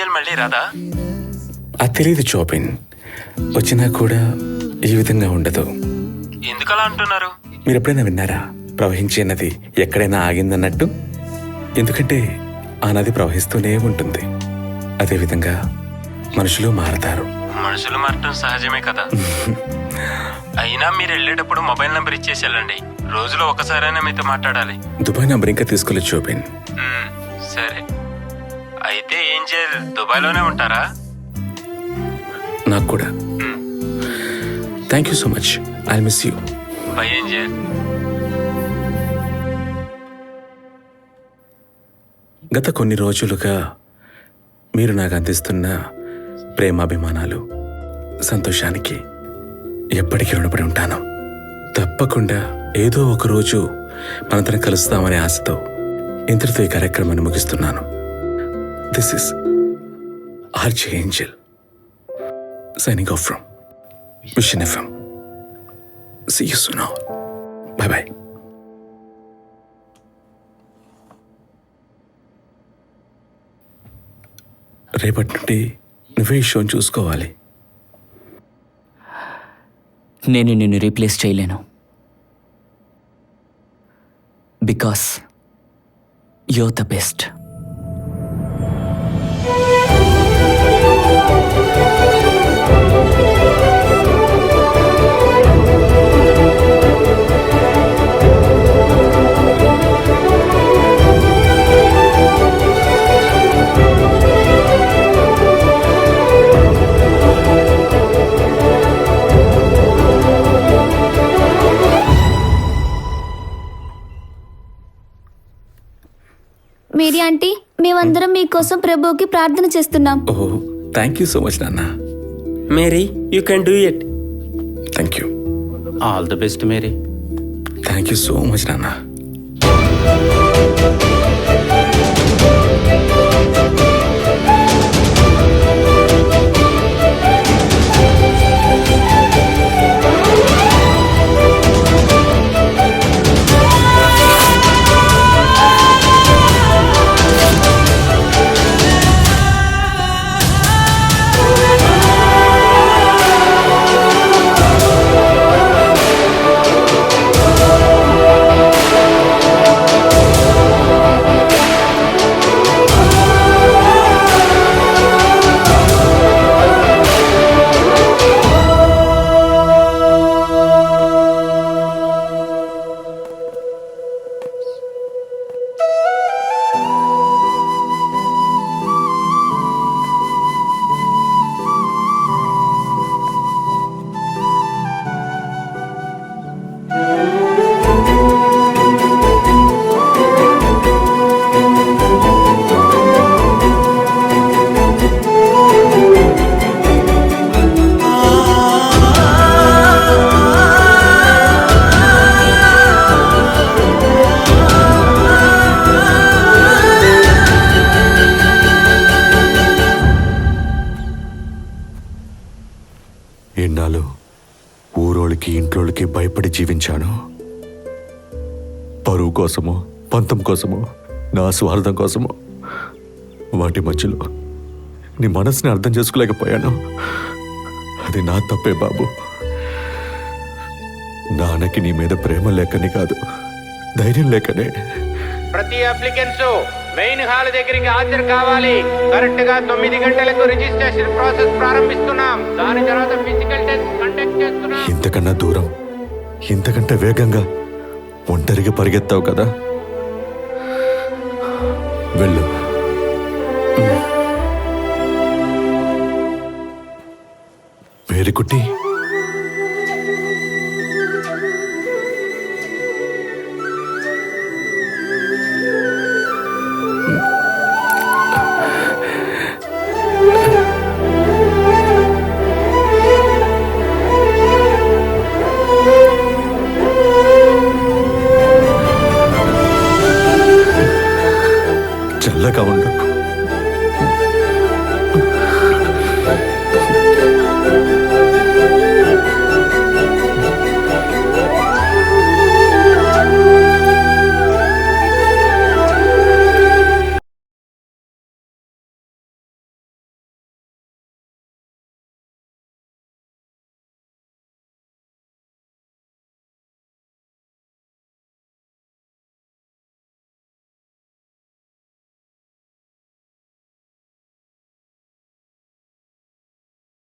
Angel మళ్ళీ రాదా? అది తెలియదు చోపిన్. వచ్చినా కూడా ఈ విధంగా ఉండదు. ఎందుకలా అంటున్నారు? మీరు ఎప్పుడైనా విన్నారా ప్రవహించే నది ఎక్కడైనా ఆగిందన్నట్టు? ఎందుకంటే ఆ నది ప్రవహిస్తూనే ఉంటుంది. అదేవిధంగా మనుషులు మారతారు. మనుషులు మారటం సహజమే కదా. అయినా మీరు వెళ్ళేటప్పుడు మొబైల్ నంబర్ ఇచ్చేసి వెళ్ళండి. రోజులో ఒకసారైనా మీతో మాట్లాడాలి. దుబాయ్ నంబర్ ఇంకా తీసుకోలేదు చోపిన్. సరే, అయితే ఏంజల్ దుబాయ్లోనే ఉంటారా? నాకు కూడా. Thank you so much. I miss you. By Angel. గత కొన్ని రోజులుగా మీరు నాకు అందిస్తున్న ప్రేమాభిమానాలు, సంతోషానికి ఎప్పటికీ రుణపడి ఉంటాను. తప్పకుండా ఏదో ఒక రోజు మనందరం కలుస్తామనే ఆశతో ఇంతటితో ఈ కార్యక్రమాన్ని ముగిస్తున్నాను. This is RJ Angel signing off from Vision FM. See you soon all. Bye bye. రేపటి నుండి నువ్వే ఈ షోని చూసుకోవాలి. నేను నిన్ను రీప్లేస్ చేయలేను. Because you're the best. Mary aunty, మేమందరం మీకోసం ప్రభువుకి ప్రార్థన చేస్తున్నాం. Oh thank you so much నాన్న. Mary, you can do it. Thank you. All the best Mary. Thank you so much నాన్న. ఎన్నాళ్ళు ఊరోళ్ళకి ఇంట్లోళ్ళకి భయపడి జీవించాను. పరువు కోసమో, పంతం కోసమో, నా స్వార్థం కోసమో. వాటి మధ్యలో నీ మనసుని అర్థం చేసుకోలేకపోయాను. అది నా తప్పే బాబు. నాన్నకి నీ మీద ప్రేమ లేకని కాదు, ధైర్యం లేకనే. ప్రతి అప్లికెంట్స్ మెయిన్ హాల్ దగ్గరికి హాజరు కావాలి. కరెక్ట్ గా 9 గంటలకు రిజిస్ట్రేషన్ ప్రాసెస్ ప్రారంభిస్తున్నాం. దాని తర్వాత ఫిజికల్ టెస్ట్ కండక్ట్ చేస్తున్నాం. ఇంతకన్నా దూరం, ఇంతకంటే వేగంగా ఒంటరిగా పరిగెత్తావు కదా. వెళ్ళు. మేరీ కుట్టి.